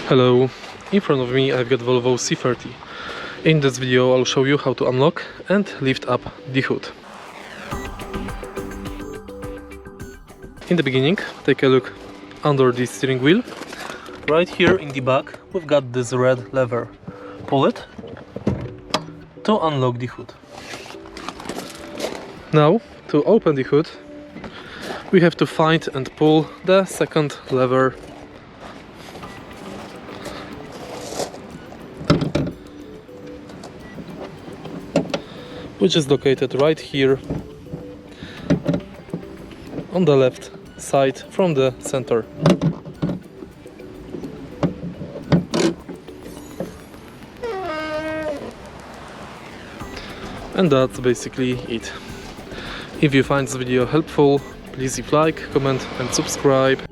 Hello, in front of me I've got Volvo C30. In this video I'll show you how to unlock and lift up the hood. In the beginning, take a look under the steering wheel. Right here in the back we've got this red lever. Pull it to unlock the hood. Now, to open the hood, we have to find and pull the second lever. Which is located right here on the left side from the center. And that's basically it. If you find this video helpful, please leave like, comment and subscribe.